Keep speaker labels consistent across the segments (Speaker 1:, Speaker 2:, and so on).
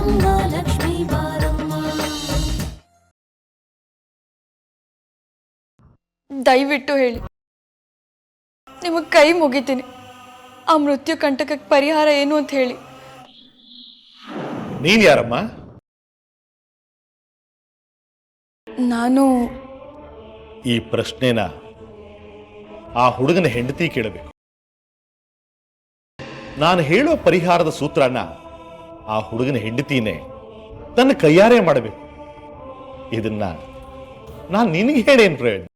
Speaker 1: ಗಂಗಾಲಕ್ಷ್ಮೀ ಬಾರಮ್ಮ.
Speaker 2: ದಯವಿಟ್ಟು ಹೇಳಿ, ನಿಮಗೆ ಕೈ ಮುಗಿತೀನಿ. ಆ ಮೃತ್ಯು ಕಂಟಕಕ್ಕೆ ಪರಿಹಾರ ಏನು ಅಂತ ಹೇಳಿ.
Speaker 3: ನೀನ್ ಯಾರಮ್ಮ?
Speaker 2: ನಾನು
Speaker 3: ಈ ಪ್ರಶ್ನೆನ ಆ ಹುಡುಗನ ಹೆಂಡತಿ ಕೇಳಬೇಕು. ನಾನು ಹೇಳೋ ಪರಿಹಾರದ ಸೂತ್ರನ ಆ ಹುಡುಗನ ಹೆಂಡತಿನೇ ತನ್ನ ಕೈಯಾರೆ ಮಾಡಬೇಕು. ಇದನ್ನ ನಾನು ನಿನಗೆ ಹೇಳೇನು ಪ್ರಯೋಜನ?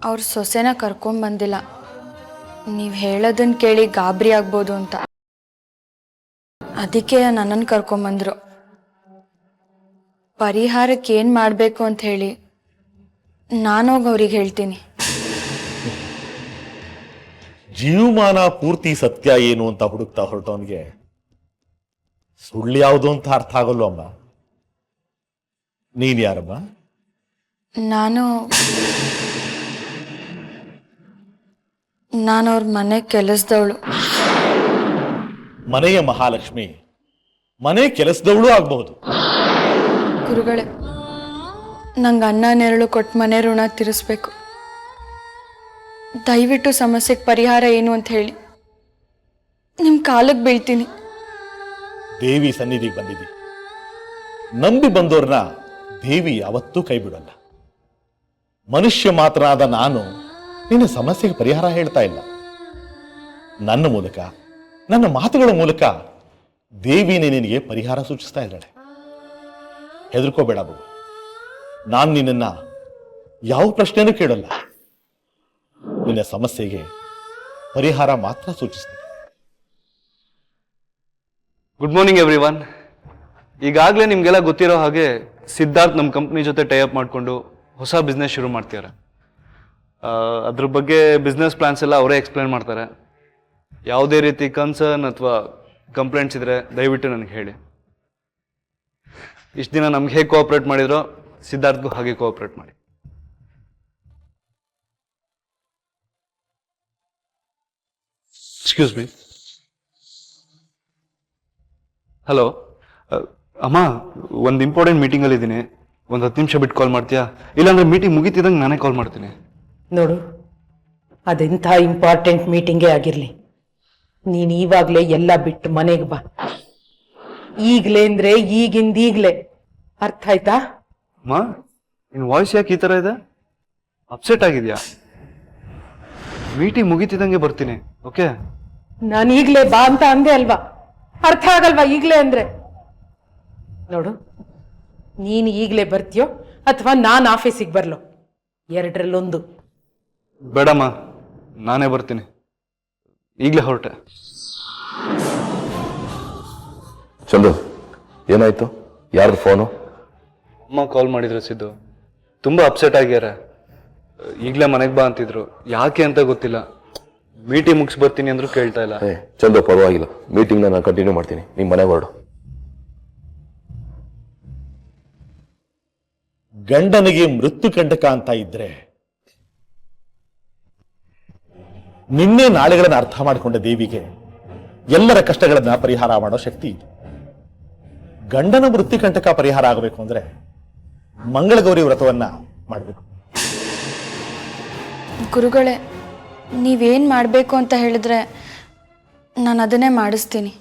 Speaker 2: ಅವ್ರ ಸೊಸೆನ ಕರ್ಕೊಂಬಂದಿಲ್ಲ. ನೀವು ಹೇಳೋದನ್ನ ಕೇಳಿ ಗಾಬರಿ ಆಗ್ಬೋದು ಅಂತ, ಅದಕ್ಕೆ ನನ್ನನ್ನು ಕರ್ಕೊಂಬಂದ್ರು. ಪರಿಹಾರಕ್ಕೆ ಏನು ಮಾಡಬೇಕು ಅಂತ ಹೇಳಿ ನಾನೋಗಿ ಅವ್ರಿಗೆ ಹೇಳ್ತೀನಿ.
Speaker 3: ಜೀವಮಾನ ಪೂರ್ತಿ ಸತ್ಯ ಏನು ಅಂತ ಹುಡುಕ್ತಾ ಹೊರಟವನಿಗೆ ಸುಳ್ಳು ಯಾವುದು ಅಂತ ಅರ್ಥ ಆಗಲ್ವ ಅಮ್ಮ? ನೀನ್ ಯಾರಮ್ಮ?
Speaker 2: ನಾನು ಅವ್ರ ಮನೆ ಕೆಲಸದವಳು.
Speaker 3: ಮನೆಯ ಮಹಾಲಕ್ಷ್ಮಿ ಮನೆ ಕೆಲಸದವಳು ಆಗಬಹುದು.
Speaker 2: ಗುರುಗಳೇ, ನಂಗೆ ಅನ್ನ ನೆರಳು ಕೊಟ್ಟು ಮನೆ ಋಣ ತೀರಿಸ್ಬೇಕು. ದಯವಿಟ್ಟು ಸಮಸ್ಯೆಗೆ ಪರಿಹಾರ ಏನು ಅಂತ ಹೇಳಿ. ನಿಮ್ಮ ಕಾಲಕ್ಕೆ ಬೀಳ್ತೀನಿ.
Speaker 3: ದೇವಿ ಸನ್ನಿಧಿಗೆ ಬಂದಿದ್ದಿ. ನಂಬಿ ಬಂದವ್ರನ್ನ ದೇವಿ ಯಾವತ್ತೂ ಕೈ ಬಿಡಲ್ಲ. ಮನುಷ್ಯ ಮಾತ್ರನಾದ ನಾನು ನಿನ್ನ ಸಮಸ್ಯೆಗೆ ಪರಿಹಾರ ಹೇಳ್ತಾ ಇಲ್ಲ. ನನ್ನ ಮೂಲಕ, ನನ್ನ ಮಾತುಗಳ ಮೂಲಕ ದೇವಿನೇ ನಿನಗೆ ಪರಿಹಾರ ಸೂಚಿಸ್ತಾ ಇದ್ದಾಳೆ. ಹೆದರ್ಕೋಬೇಡ ಬಾಬು. ನಾನು ನಿನ್ನನ್ನ ಯಾವ ಪ್ರಶ್ನೆನೂ ಕೇಳಲ್ಲ. ನಿನ್ನ ಸಮಸ್ಯೆಗೆ ಪರಿಹಾರ ಮಾತ್ರ ಸೂಚಿಸ್ತೇನೆ.
Speaker 4: Good morning everyone. ಈಗಾಗಲೇ ನಿಮಗೆಲ್ಲ ಗೊತ್ತಿರೋ ಹಾಗೆ ಸಿದ್ಧಾರ್ಥ್ ನಮ್ಮ ಕಂಪ್ನಿ ಜೊತೆ ಟೈ ಅಪ್ ಮಾಡಿಕೊಂಡು ಹೊಸ ಬಿಸ್ನೆಸ್ ಶುರು ಮಾಡ್ತಿದ್ದಾರೆ. ಅದ್ರ ಬಗ್ಗೆ ಬಿಸ್ನೆಸ್ ಪ್ಲಾನ್ಸ್ ಎಲ್ಲ ಅವರೇ ಎಕ್ಸ್ಪ್ಲೇನ್ ಮಾಡ್ತಾರೆ. ಯಾವುದೇ ರೀತಿ ಕನ್ಸರ್ನ್ ಅಥವಾ ಕಂಪ್ಲೇಂಟ್ಸ್ ಇದ್ರೆ ದಯವಿಟ್ಟು ನನಗೆ ಹೇಳಿ. ಇಷ್ಟು ದಿನ ನಮ್ಗೆ ಹೇಗೆ ಕೋಆಪ್ರೇಟ್ ಮಾಡಿದ್ರೋ ಸಿದ್ಧಾರ್ಥ್ಗೂ ಹಾಗೆ ಕೋಆಪ್ರೇಟ್ ಮಾಡಿ. Excuse me. ಹಲೋ ಅಮ್ಮ, ಒಂದು ಇಂಪಾರ್ಟೆಂಟ್ ಮೀಟಿಂಗಲ್ಲಿ ಇದ್ದೀನಿ. ಒಂದು 10 ನಿಮಿಷ ಬಿಟ್ಟು ಕಾಲ್ ಮಾಡ್ತೀಯಾ? ಇಲ್ಲಾಂದ್ರೆ ಮೀಟಿಂಗ್ ಮುಗಿತಿದ್ದಂಗೆ ನಾನೇ ಕಾಲ್ ಮಾಡ್ತೀನಿ.
Speaker 5: ನೋಡು, ಅದೆಂಥ ಇಂಪಾರ್ಟೆಂಟ್ ಮೀಟಿಂಗೇ ಆಗಿರಲಿ, ನೀನು ಇವಾಗಲೇ ಎಲ್ಲ ಬಿಟ್ಟು ಮನೆಗೆ ಬಾ. ಈಗಲೇ ಅಂದರೆ ಈಗಿಂದೀಗಲೇ. ಅರ್ಥ ಆಯ್ತಾ?
Speaker 4: ಅಮ್ಮ, ನಿನ್ನ ವಾಯ್ಸ್ ಯಾಕೆ ಈ ಥರ ಇದೆ? ಅಪ್ಸೆಟ್ ಆಗಿದೆಯಾ? ಮೀಟಿಂಗ್ ಮುಗಿತಿದ್ದಂಗೆ ಬರ್ತೀನಿ, ಓಕೆ?
Speaker 5: ನಾನು ಈಗಲೇ ಬಾ ಅಂತ ಅಂದೆ ಅಲ್ವಾ? ಅರ್ಥ ಆಗಲ್ವಾ ಈಗಲೇ ಅಂದ್ರೆ? ನೋಡು, ನೀನು ಈಗಲೇ ಬರ್ತೀಯೋ ಅಥವಾ ನಾನು ಆಫೀಸಿಗೆ ಬರಲೋ, ಎರಡರಲ್ಲೊಂದು.
Speaker 4: ಬೇಡಮ್ಮ, ನಾನೇ ಬರ್ತೀನಿ. ಈಗಲೇ ಹೊರಟೆ.
Speaker 6: ಚಂದು, ಏನಾಯ್ತು? ಯಾರ್ದು ಫೋನು?
Speaker 4: ಅಮ್ಮ ಕಾಲ್ ಮಾಡಿದ್ರು ಸಿದ್ದು. ತುಂಬ ಅಪ್ಸೆಟ್ ಆಗ್ಯಾರ. ಈಗಲೇ ಮನೆಗೆ ಬಾ ಅಂತಿದ್ರು. ಯಾಕೆ ಅಂತ ಗೊತ್ತಿಲ್ಲ. ಮೀಟಿಂಗ್ ಮುಗಿಸಿ ಬರ್ತೀನಿ ಅಂದ್ರು ಕೇಳ್ತಾ ಇಲ್ಲ.
Speaker 6: ಚಂದು, ಪರವಾಗಿಲ್ಲ, ಮೀಟಿಂಗ್ನ ನಾನು ಕಂಟಿನ್ಯೂ ಮಾಡ್ತೀನಿ. ನಿಮ್ಮ ಮನೆಗೆ ಹೊರಡು.
Speaker 3: ಗಂಡನಿಗೆ ಮೃತ್ಯು ಕಂಟಕ ಅಂತ ಇದ್ರೆ ನಿನ್ನೆ ನಾಳೆಗಳನ್ನ ಅರ್ಥ ಮಾಡಿಕೊಂಡ ದೇವಿಗೆ ಎಲ್ಲರ ಕಷ್ಟಗಳನ್ನ ಪರಿಹಾರ ಮಾಡೋ ಶಕ್ತಿ ಇದೆ. ಗಂಡನ ಮೃತ್ಯು ಕಂಟಕ ಪರಿಹಾರ ಆಗಬೇಕು ಅಂದ್ರೆ ಮಂಗಳಗೌರಿ ವ್ರತವನ್ನ ಮಾಡಬೇಕು.
Speaker 2: ಗುರುಗಳೇ, ನೀವೇನು ಮಾಡಬೇಕು ಅಂತ ಹೇಳಿದ್ರೆ ನಾನು ಅದನ್ನೇ ಮಾಡಿಸ್ತೀನಿ.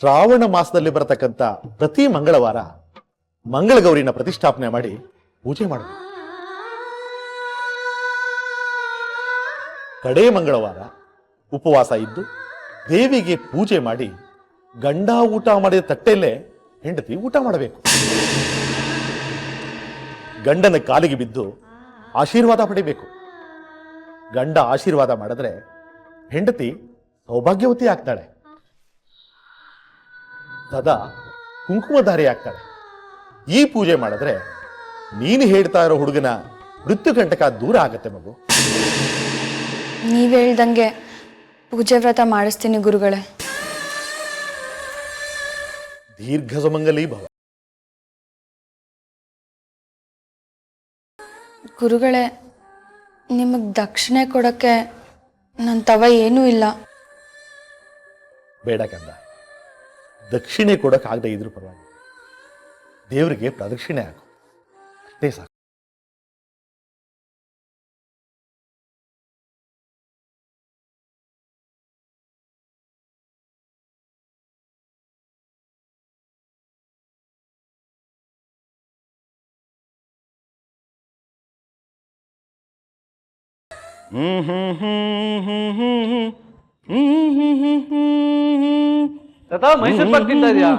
Speaker 3: ಶ್ರಾವಣ ಮಾಸದಲ್ಲಿ ಬರತಕ್ಕಂಥ ಪ್ರತಿ ಮಂಗಳವಾರ ಮಂಗಳಗೌರಿನ ಪ್ರತಿಷ್ಠಾಪನೆ ಮಾಡಿ ಪೂಜೆ ಮಾಡಬೇಕು. ಕಡೇ ಮಂಗಳವಾರ ಉಪವಾಸ ಇದ್ದು ದೇವಿಗೆ ಪೂಜೆ ಮಾಡಿ ಗಂಡ ಊಟ ಮಾಡಿದ ತಟ್ಟೆಯಲ್ಲೇ ಹೆಂಡತಿ ಊಟ ಮಾಡಬೇಕು. ಗಂಡನ ಕಾಲಿಗೆ ಬಿದ್ದು ಆಶೀರ್ವಾದ ಪಡಿಬೇಕು. ಗಂಡ ಆಶೀರ್ವಾದ ಮಾಡಿದ್ರೆ ಹೆಂಡತಿ ಸೌಭಾಗ್ಯವತಿ ಆಗ್ತಾಳೆ, ಸದಾ ಕುಂಕುಮಧಾರಿ ಆಗ್ತಾಳೆ. ಈ ಪೂಜೆ ಮಾಡಿದ್ರೆ ನೀನು ಹೇಳ್ತಾ ಇರೋ ಹುಡುಗನ ಮೃತ್ಯು ಕಂಟಕ ದೂರ ಆಗತ್ತೆ ಮಗು.
Speaker 2: ನೀವು ಹೇಳ್ದಂಗೆ ಪೂಜೆ ವ್ರತ ಮಾಡಿಸ್ತೀನಿ ಗುರುಗಳೇ.
Speaker 3: ದೀರ್ಘ ಸುಮಂಗಲಿ ಭವ.
Speaker 2: ಗುರುಗಳೇ, ನಿಮಗೆ ದಕ್ಷಿಣೆ ಕೊಡೋಕ್ಕೆ ನನ್ನ ತವ ಏನೂ ಇಲ್ಲ.
Speaker 3: ಬೇಡ ಕಂದ, ದಕ್ಷಿಣೆ ಕೊಡೋಕ್ಕಾಗದೇ ಇದ್ರೂ ಪರವಾಗಿ ದೇವರಿಗೆ ಪ್ರದಕ್ಷಿಣೆ ಹಾಕು, ಅಷ್ಟೇ ಸಾಕು.
Speaker 4: ತಾತ ಮೈಸೂರು ಪಾಕ್ ತಿಂತಾ ಇದೆಯಾ?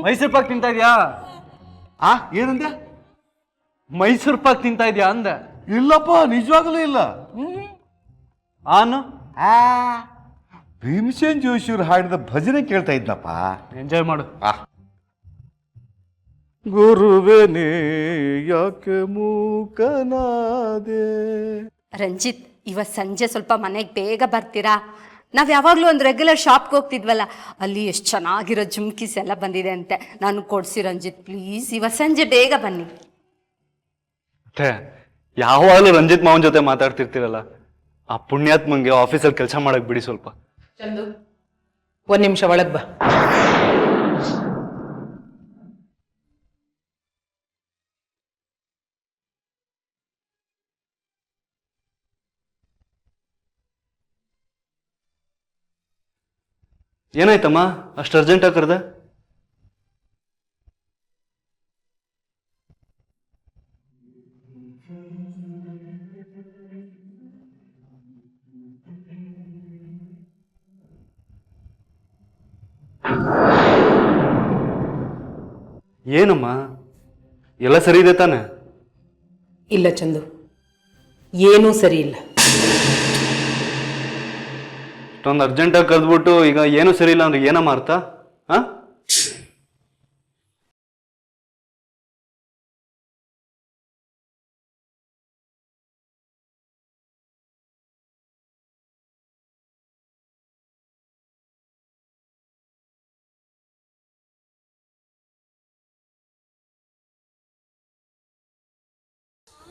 Speaker 4: ಮೈಸೂರು ಪಾಕ್ ತಿಂತಾ ಇದೆಯಾ?
Speaker 7: ಏನಂದೆ?
Speaker 4: ಮೈಸೂರು ಪಾಕ್ ತಿಂತಾ ಇದೆಯಾ ಅಂದೆ.
Speaker 7: ಇಲ್ಲಪ್ಪ, ನಿಜವಾಗ್ಲೂ ಇಲ್ಲ.
Speaker 4: ಆನು
Speaker 7: ಭೀಮಸೇನ್ ಜೋಶಿಯವ್ರು ಹಾಡಿದ ಭಜನೆ ಕೇಳ್ತಾ ಇದ್ನಪ್ಪ.
Speaker 4: ಎಂಜಾಯ್ ಮಾಡು.
Speaker 7: ಗುರುವೇನೇ ಯಾಕೆ ಮೂಕನಾದೆ.
Speaker 1: ರಂಜಿತ್, ಇವತ್ತು ಸಂಜೆ ಸ್ವಲ್ಪ ಮನೆಗೆ ಬೇಗ ಬರ್ತೀರಾ? ನಾವು ಯಾವಾಗಲೂ ಒಂದು ರೆಗ್ಯುಲರ್ ಶಾಪ್ಗೆ ಹೋಗ್ತಿದ್ವಲ್ಲ, ಅಲ್ಲಿ ಎಷ್ಟು ಚೆನ್ನಾಗಿರೋ ಜುಮ್ಕೀಸ್ ಎಲ್ಲ ಬಂದಿದೆ ಅಂತೆ. ನಾನು ಕೊಡಿಸಿ ರಂಜಿತ್, ಪ್ಲೀಸ್ ಇವತ್ತು ಸಂಜೆ ಬೇಗ ಬನ್ನಿ.
Speaker 4: ಮತ್ತೆ ಯಾವಾಗಲೂ ರಂಜಿತ್ ಮಾವನ್ ಜೊತೆ ಮಾತಾಡ್ತಿರ್ತೀರಲ್ಲ, ಆ ಪುಣ್ಯಾತ್ಮಂಗೆ ಆಫೀಸಲ್ಲಿ ಕೆಲಸ ಮಾಡಕ್ ಬಿಡಿ ಸ್ವಲ್ಪ.
Speaker 5: ಚಂದು, ಒಂದ್ ನಿಮಿಷ ಒಳಗ್ ಬಾ.
Speaker 4: ಏನಾಯ್ತಮ್ಮ ಅಷ್ಟು ಅರ್ಜೆಂಟಾಗಿ ಕರೆದೆ? ಏನಮ್ಮ, ಎಲ್ಲ ಸರಿ ಇದೆ ತಾನೆ?
Speaker 5: ಇಲ್ಲ ಚಂದು, ಏನೂ ಸರಿ ಇಲ್ಲ.
Speaker 4: ಇಷ್ಟೊಂದು ಅರ್ಜೆಂಟಾಗಿ ಕರೆದ್ಬಿಟ್ಟು ಈಗ ಏನು ಸರಿ ಇಲ್ಲ ಅಂದ್ರೆ ಏನಮ್ಮ ಅರ್ಥ?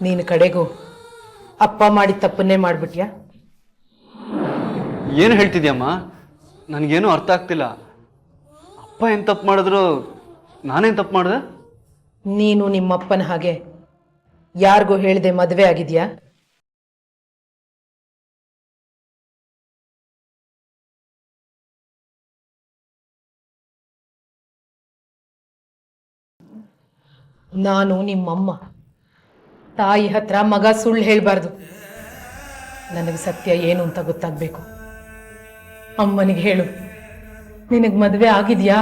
Speaker 5: ನೀನು ಕಡೆಗೂ ಅಪ್ಪ ಮಾಡಿದ ತಪ್ಪನ್ನೇ ಮಾಡ್ಬಿಟ್ಯಾ?
Speaker 4: ಏನು ಹೇಳ್ತಿದ್ಯಮ್ಮ? ನನಗೇನು ಅರ್ಥ ಆಗ್ತಿಲ್ಲ. ಅಪ್ಪ ಏನು ತಪ್ಪು ಮಾಡಿದ್ರು, ನಾನೇನು ತಪ್ಪು ಮಾಡಿದೆ?
Speaker 5: ನೀನು ನಿಮ್ಮಪ್ಪನ ಹಾಗೆ ಯಾರಿಗೂ ಹೇಳ್ದೆ ಮದುವೆ ಆಗಿದ್ಯಾ? ನಾನು ನಿಮ್ಮಮ್ಮ, ತಾಯಿ ಹತ್ರ ಮಗ ಸುಳ್ಳು ಹೇಳ್ಬಾರ್ದು. ನನಗೆ ಸತ್ಯ ಏನು ಅಂತ ಗೊತ್ತಾಗ್ಬೇಕು. ಅಮ್ಮನಿಗೆ ಹೇಳು, ನಿನಗೆ ಮದುವೆ ಆಗಿದ್ಯಾ?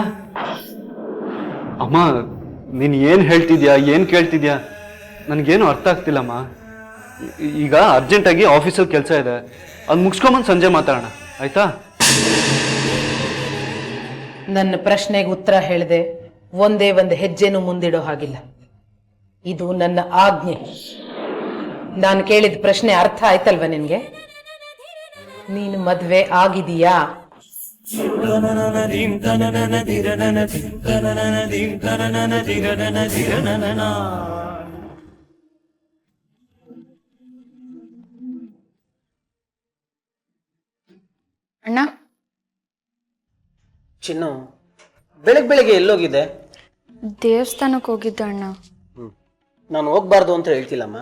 Speaker 4: ಅಮ್ಮ, ನೀನು ಏನು ಹೇಳ್ತಿದ್ಯಾ, ಏನು ಕೇಳ್ತಿದ್ಯಾ? ನನಗೇನು ಅರ್ಥ ಆಗ್ತಿಲ್ಲಮ್ಮ. ಈಗ ಅರ್ಜೆಂಟಾಗಿ ಆಫೀಸಲ್ಲಿ ಕೆಲಸ ಇದೆ, ಅದು ಮುಗಿಸ್ಕೊಂಬಂದು ಸಂಜೆ ಮಾತಾಡೋಣ, ಆಯ್ತಾ?
Speaker 5: ನನ್ನ ಪ್ರಶ್ನೆಗೆ ಉತ್ತರ ಹೇಳಿದೆ ಒಂದೇ ಒಂದು ಹೆಜ್ಜೆನೂ ಮುಂದಿಡೋ ಹಾಗಿಲ್ಲ. ಇದು ನನ್ನ ಆಜ್ಞೆ. ನಾನು ಕೇಳಿದ ಪ್ರಶ್ನೆ ಅರ್ಥ ಆಯ್ತಲ್ವ ನಿನ್ಗೆ? ನೀನು ಮದ್ವೆ ಆಗಿದೀಯಾ?
Speaker 2: ಅಣ್ಣ,
Speaker 8: ಚಿನ್ನು, ಬೆಳಗ್ಗೆ ಎಲ್ಲೋಗಿದೆ?
Speaker 2: ದೇವಸ್ಥಾನಕ್ಕೆ ಹೋಗಿದ್ದೆ ಅಣ್ಣ.
Speaker 8: ನಾನು ಹೋಗ್ಬಾರ್ದು ಅಂತ ಹೇಳ್ತಿಲ್ಲಮ್ಮ.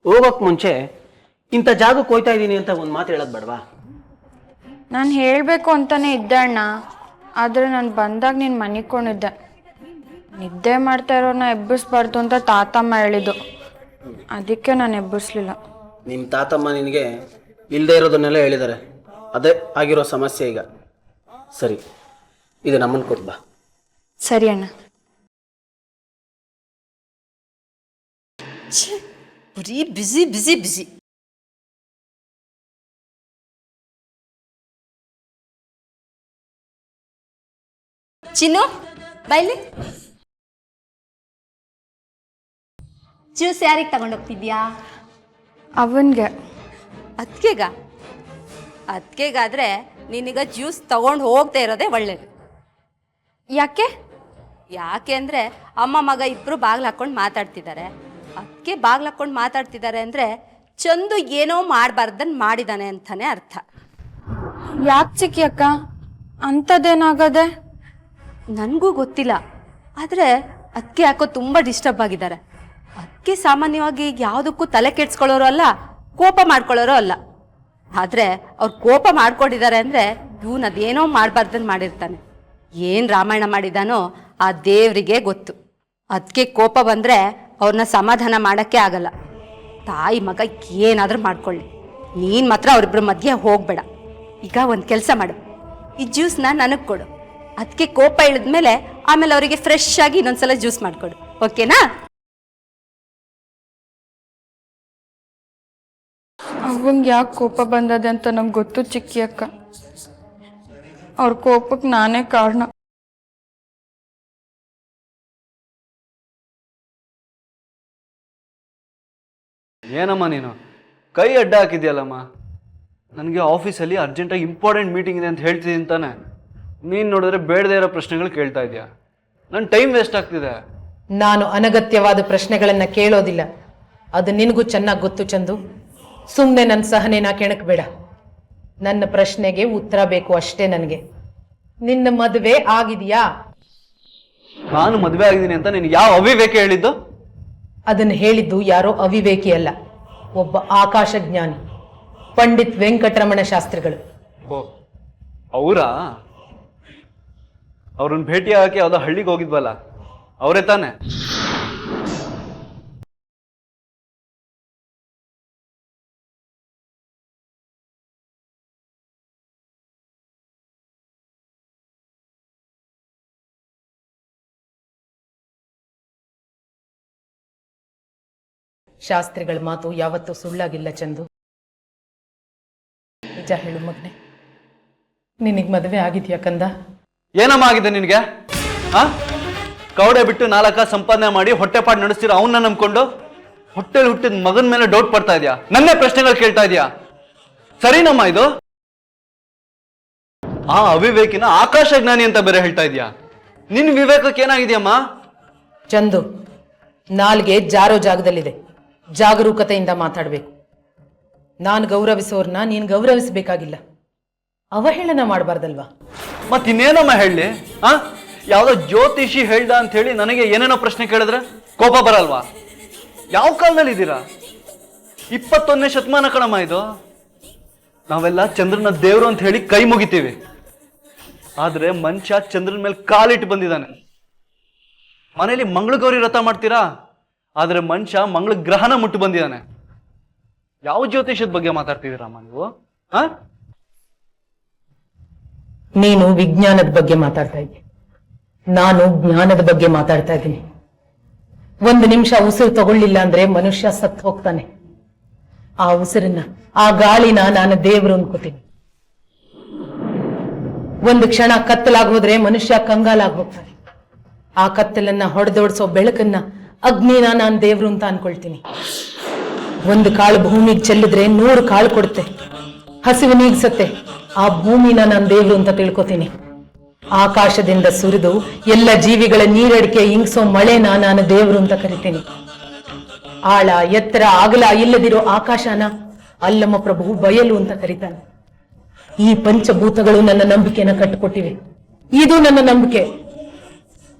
Speaker 8: ಹೋಗೋಕ್ ಮುಂಚೆ ಇಂಥ ಜಾಗಕ್ಕೆ ಹೋಯ್ತಾ ಇದ್ದೀನಿ ಅಂತ ಒಂದು ಮಾತು ಹೇಳೋದು ಬೇಡವಾ?
Speaker 2: ನಾನು ಹೇಳಬೇಕು ಅಂತಾನೆ ಇದ್ದೆ ಅಣ್ಣ, ಆದರೆ ನಾನು ಬಂದಾಗ ನೀನು ಮನಿಕೊಂಡಿದ್ದೆ. ನಿದ್ದೆ ಮಾಡ್ತಾ ಇರೋನ ಎಬ್ಬಿಸ್ಬಾರ್ದು ಅಂತ ತಾತಮ್ಮ ಹೇಳಿದ್ದು, ಅದಕ್ಕೆ ನಾನು ಎಬ್ಬಿಸ್ಲಿಲ್ಲ.
Speaker 8: ನಿಮ್ಮ ತಾತಮ್ಮ ನಿನಗೆ ಇಲ್ಲದೆ ಇರೋದನ್ನೆಲ್ಲ ಹೇಳಿದ್ದಾರೆ. ಅದೇ ಆಗಿರೋ ಸಮಸ್ಯೆ ಈಗ. ಸರಿ, ಇದು ನಮ್ಮನ್ನು ಕೊಟ್ಟು ಬಾ.
Speaker 2: ಸರಿ ಅಣ್ಣ.
Speaker 1: ಬರೀ ಬಿಸಿ ಬಿಸಿ ಬಿಸಿ. ಚಿನ್ನು, ಬೈಲಿ. ಜ್ಯೂಸ್ ಯಾರಿಗೆ ತಗೊಂಡೋಗ್ತಿದ್ಯಾ?
Speaker 2: ಅವನ್ಗೆ.
Speaker 1: ಅದಕ್ಕೆಗಾದ್ರೆ ನೀನೀಗ ಜ್ಯೂಸ್ ತಗೊಂಡು ಹೋಗ್ತಾ ಇರೋದೇ ಒಳ್ಳೇದು. ಯಾಕೆ ಅಂದರೆ ಅಮ್ಮ ಮಗ ಇಬ್ಬರು ಬಾಗಿಲು ಹಾಕ್ಕೊಂಡು ಮಾತಾಡ್ತಿದ್ದಾರೆ. ಅದಕ್ಕೆ ಬಾಗಿಲು ಹಾಕ್ಕೊಂಡು ಮಾತಾಡ್ತಿದ್ದಾರೆ ಅಂದರೆ ಚಂದು ಏನೋ ಮಾಡಬಾರ್ದನ್ನು ಮಾಡಿದ್ದಾನೆ ಅಂತಾನೆ ಅರ್ಥ.
Speaker 2: ಯಾಕೆ ಚಿಕ್ಕಿ ಅಕ್ಕ? ಅಂಥದ್ದೇನಾಗದೆ?
Speaker 1: ನನಗೂ ಗೊತ್ತಿಲ್ಲ, ಆದರೆ ಅದಕ್ಕೆ ಯಾಕೋ ತುಂಬ ಡಿಸ್ಟರ್ಬ್ ಆಗಿದ್ದಾರೆ. ಅದಕ್ಕೆ ಸಾಮಾನ್ಯವಾಗಿ ಯಾವುದಕ್ಕೂ ತಲೆ ಕೆಡ್ಸ್ಕೊಳ್ಳೋರು ಅಲ್ಲ, ಕೋಪ ಮಾಡ್ಕೊಳ್ಳೋರು ಅಲ್ಲ. ಆದರೆ ಅವ್ರು ಕೋಪ ಮಾಡ್ಕೊಂಡಿದ್ದಾರೆ ಅಂದರೆ ಇವನು ಅದೇನೋ ಮಾಡಬಾರ್ದನ್ನು ಮಾಡಿರ್ತಾನೆ. ಏನು ರಾಮಾಯಣ ಮಾಡಿದಾನೋ ಆ ದೇವರಿಗೆ ಗೊತ್ತು. ಅದಕ್ಕೆ ಕೋಪ ಬಂದರೆ ಅವ್ರನ್ನ ಸಮಾಧಾನ ಮಾಡೋಕ್ಕೆ ಆಗಲ್ಲ. ತಾಯಿ ಮಗ ಏನಾದರೂ ಮಾಡ್ಕೊಳ್ಳಿ, ನೀನು ಮಾತ್ರ ಅವರಿಬ್ಬರ ಮಧ್ಯೆ ಹೋಗಬೇಡ. ಈಗ ಒಂದು ಕೆಲಸ ಮಾಡು, ಈ ಜ್ಯೂಸ್ನ ನನಗೆ ಕೊಡು. ಅದಕ್ಕೆ ಕೋಪ ಇಳಿದ್ಮೇಲೆ ಆಮೇಲೆ ಅವರಿಗೆ ಫ್ರೆಶ್ ಆಗಿ ಇನ್ನೊಂದ್ಸಲ ಜ್ಯೂಸ್ ಮಾಡಿಕೊಡು, ಓಕೆನಾ?
Speaker 2: ಅವಂಗೆ ಯಾಕೆ ಕೋಪ ಬಂದದೆ ಅಂತ ನಂಗೆ ಗೊತ್ತು ಚಿಕ್ಕಿ ಅಕ್ಕ. ಅವ್ರ ಕೋಪಕ್ಕೆ ನಾನೇ ಕಾರಣ.
Speaker 4: ಏನಮ್ಮ ನೀನು ಕೈ ಅಡ್ಡ ಹಾಕಿದ್ಯಲ್ಲಮ್ಮ? ನನಗೆ ಆಫೀಸಲ್ಲಿ ಅರ್ಜೆಂಟಾಗಿ ಇಂಪಾರ್ಟೆಂಟ್ ಮೀಟಿಂಗ್ ಇದೆ ಅಂತ ಹೇಳ್ತಿದ್ದೀನಿ ತಾನೆ. ನೀನು ನೋಡಿದ್ರೆ ಬೇಡದೇ ಇರೋ ಪ್ರಶ್ನೆಗಳು ಕೇಳ್ತಾ ಇದೆಯಾ? ನನ್ನ ಟೈಮ್ ವೇಸ್ಟ್ ಆಗ್ತಿದೆ.
Speaker 5: ನಾನು ಅನಗತ್ಯವಾದ ಪ್ರಶ್ನೆಗಳನ್ನ ಕೇಳೋದಿಲ್ಲ, ಅದು ನಿನಗೂ ಚೆನ್ನಾಗಿ ಗೊತ್ತು ಚಂದು. ಸುಮ್ಮನೆ ನನ್ನ ಸಹನೆನ ಕೆಣಕಬೇಡ. ನನ್ನ ಪ್ರಶ್ನೆಗೆ ಉತ್ತರ ಬೇಕು ಅಷ್ಟೇ ನನಗೆ. ನಿನ್ನ ಮದುವೆ ಆಗಿದೆಯಾ?
Speaker 4: ನಾನು ಮದುವೆ ಆಗಿದ್ದೀನಿ ಅಂತ ನೀನು ಯಾವ ಅವಿವೇಕ ಹೇಳಿದ್ದು?
Speaker 5: ಅದನ್ನು ಹೇಳಿದ್ದು ಯಾರೋ ಅವಿವೇಕಿ ಅಲ್ಲ, ಒಬ್ಬ ಆಕಾಶ ಜ್ಞಾನಿ, ಪಂಡಿತ್ ವೆಂಕಟರಮಣ ಶಾಸ್ತ್ರಿಗಳು.
Speaker 4: ಓ ಅವರಾ? ಅವ್ರನ್ನ ಭೇಟಿ ಆಗಕ್ಕೆ ಯಾವುದೋ ಹಳ್ಳಿಗೆ ಹೋಗಿದ್ವಲ್ಲ, ಅವರೇ ತಾನೆ?
Speaker 5: ಶಾಸ್ತ್ರಿಗಳ ಮಾತು ಯಾವತ್ತೂ ಸುಳ್ಳಾಗಿಲ್ಲ ಚಂದು. ನಿಜ ಹೇಳು ಮಗನೆ, ನಿನಗೆ ಮದುವೆ ಆಗಿದ್ಯಾ ಕಂದ?
Speaker 4: ಏನಮ್ಮ ಆಗಿದೆ ನಿನಗೆ? ಕೌಡೆ ಬಿಟ್ಟು 4 ಸಂಪಾದನೆ ಮಾಡಿ ಹೊಟ್ಟೆಪಾಡು ನಡೆಸ್ತಿರೋ ಅವನ್ನ ನಂಬ್ಕೊಂಡು ಹೊಟ್ಟೆಲಿ ಹುಟ್ಟಿದ ಮಗನ ಮೇಲೆ ಡೌಟ್ ಪಡ್ತಾ ಇದೆಯಾ? ನನ್ನೇ ಪ್ರಶ್ನೆಗಳು ಕೇಳ್ತಾ ಇದೆಯಾ? ಸರಿನಮ್ಮ ಇದು? ಆ ಅವಿವೇಕಿನ ಆಕಾಶ ಜ್ಞಾನಿ ಅಂತ ಬೇರೆ ಹೇಳ್ತಾ ಇದೆಯಾ? ನಿನ್ ವಿವೇಕಕ್ಕೆ ಏನಾಗಿದೆಯಮ್ಮ?
Speaker 5: ಚಂದು, ನಾಲ್ಗೆ ಜಾರೋ ಜಾಗದಲ್ಲಿದೆ, ಜಾಗರೂಕತೆಯಿಂದ ಮಾತಾಡಬೇಕು. ನಾನು ಗೌರವಿಸೋರ್ನ ನೀನು ಗೌರವಿಸಬೇಕಾಗಿಲ್ಲ, ಅವಹೇಳನ ಮಾಡಬಾರ್ದಲ್ವಾ?
Speaker 4: ಮತ್ತಿನ್ನೇನಮ್ಮ ಹೇಳಿ? ಯಾವ್ದೋ ಜ್ಯೋತಿಷಿ ಹೇಳ್ದ ಅಂತ ಹೇಳಿ ನನಗೆ ಏನೇನೋ ಪ್ರಶ್ನೆ ಕೇಳಿದ್ರೆ ಕೋಪ ಬರಲ್ವಾ? ಯಾವ ಕಾಲದಲ್ಲಿ ಇದ್ದೀರಾ? 21ನೇ ಶತಮಾನ ಕಣಮ್ಮ ಇದು. ನಾವೆಲ್ಲ ಚಂದ್ರನ ದೇವ್ರು ಅಂತ ಹೇಳಿ ಕೈ ಮುಗಿತೀವಿ, ಆದ್ರೆ ಮನುಷ್ಯ ಚಂದ್ರನ ಮೇಲೆ ಕಾಲಿಟ್ಟು ಬಂದಿದ್ದಾನೆ. ಮನೇಲಿ ಮಂಗಳ ಗೌರಿ ವ್ರತ ಮಾಡ್ತೀರಾ, ಆದ್ರೆ ಮನುಷ್ಯ ಮಂಗಳ ಗ್ರಹಣ ಮುಟ್ಟು ಬಂದಿದ್ದಾನೆ. ಯಾವ ಜ್ಯೋತಿಷದ ಬಗ್ಗೆ ಮಾತಾಡ್ತಿದ್ದೀರಮ್ಮ ನೀವು?
Speaker 5: ನೀನು ವಿಜ್ಞಾನದ ಬಗ್ಗೆ ಮಾತಾಡ್ತಾ ಇದ್ದೆ, ನಾನು ಜ್ಞಾನದ ಬಗ್ಗೆ ಮಾತಾಡ್ತಾ ಇದ್ದೀನಿ. 1 ನಿಮಿಷ ಉಸಿರು ತಗೊಳ್ಳಿಲ್ಲ ಅಂದ್ರೆ ಮನುಷ್ಯ ಸತ್ತು ಹೋಗ್ತಾನೆ. ಆ ಉಸಿರನ್ನ, ಆ ಗಾಳಿನ ನಾನು ದೇವರು ಅನ್ಕೋತೀನಿ. 1 ಕ್ಷಣ ಕತ್ತಲಾಗೋದ್ರೆ ಮನುಷ್ಯ ಕಂಗಾಲಾಗಿ ಹೋಗ್ತಾನೆ. ಆ ಕತ್ತಲನ್ನ ಹೊಡೆದೋಡ್ಸೋ ಬೆಳಕನ್ನ, ಅಗ್ನಿನ ನಾನು ದೇವ್ರು ಅಂತ ಅನ್ಕೊಳ್ತೀನಿ. 1 ಕಾಳು ಭೂಮಿಗೆ ಚೆಲ್ಲಿದ್ರೆ 100 ಕಾಳು ಕೊಡುತ್ತೆ, ಹಸಿವು ನೀಗ್ಸತ್ತೆ. ಆ ಭೂಮಿನ ನಾನು ದೇವ್ರು ಅಂತ ತಿಳ್ಕೊತೀನಿ. ಆಕಾಶದಿಂದ ಸುರಿದು ಎಲ್ಲ ಜೀವಿಗಳ ನೀರಡಿಕೆ ಇಂಗಿಸೋ ಮಳೆನ ನಾನು ದೇವ್ರು ಅಂತ ಕರಿತೀನಿ. ಆಳ ಎತ್ತರ ಅಗಲ ಇಲ್ಲದಿರೋ ಆಕಾಶನ ಅಲ್ಲಮ್ಮ ಪ್ರಭು ಬಯಲು ಅಂತ ಕರೀತಾನೆ. ಈ ಪಂಚಭೂತಗಳು ನನ್ನ ನಂಬಿಕೆನ ಕಟ್ಟಿಕೊಟ್ಟಿವೆ, ಇದು ನನ್ನ ನಂಬಿಕೆ.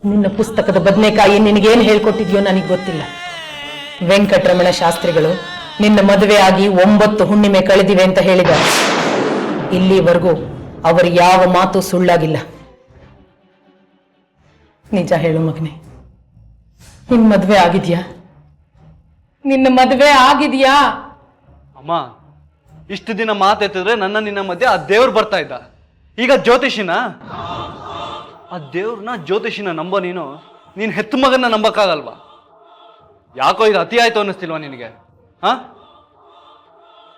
Speaker 5: ನಿನ್ನ ಪುಸ್ತಕದ ಬದನೆಕಾಯಿ ನಿನಗೇನು ಹೇಳ್ಕೊಟ್ಟಿದ್ಯೋ ನನಗೆ ಗೊತ್ತಿಲ್ಲ. ವೆಂಕಟರಮಣ ಶಾಸ್ತ್ರಿಗಳು ನಿನ್ನ ಮದುವೆ ಆಗಿ 9 ಹುಣ್ಣಿಮೆ ಕಳೆದಿವೆ ಅಂತ ಹೇಳಿದ್ದಾರೆ. ಇಲ್ಲಿವರೆಗೂ ಅವರು ಯಾವ ಮಾತು ಸುಳ್ಳಾಗಿಲ್ಲ. ನಿಜ ಹೇಳು ಮಗನೆ, ನಿನ್ನ ಮದುವೆ ಆಗಿದ್ಯಾ? ನಿನ್ನ ಮದುವೆ ಆಗಿದ್ಯಾ?
Speaker 4: ಅಮ್ಮ, ಇಷ್ಟು ದಿನ ಮಾತೆತ್ತಿದ್ರೆ ನನ್ನ ನಿನ್ನ ಮಧ್ಯೆ ಆ ದೇವ್ರು ಬರ್ತಾ ಇದ್ದ. ಈಗ ಜ್ಯೋತಿಷಿನ? ಆ ದೇವ್ರನ್ನ ಜ್ಯೋತಿಷಿನ ನಂಬೋ ನೀನು ಹೆತ್ತು ಮಗನ್ನ ನಂಬಕ್ಕಾಗಲ್ವಾ? ಯಾಕೋ ಇದು ಅತಿ ಆಯ್ತು ಅನ್ನಿಸ್ತಿಲ್ವಾ ನಿನಗೆ?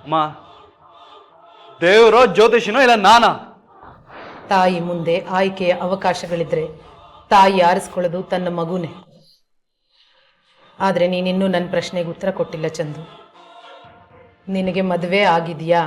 Speaker 4: ಅಮ್ಮ, ದೇವರೋ ಜ್ಯೋತಿಷಿನೋ ಇಲ್ಲ ನಾನಾ?
Speaker 5: ತಾಯಿ ಮುಂದೆ ಆಯ್ಕೆಯ ಅವಕಾಶಗಳಿದ್ರೆ ತಾಯಿ ಆರಿಸ್ಕೊಳ್ಳೋದು ತನ್ನ ಮಗುನೇ. ಆದ್ರೆ ನೀನಿನ್ನೂ ನನ್ನ ಪ್ರಶ್ನೆಗೆ ಉತ್ತರ ಕೊಟ್ಟಿಲ್ಲ ಚಂದು. ನಿನಗೆ ಮದುವೆ ಆಗಿದೆಯಾ?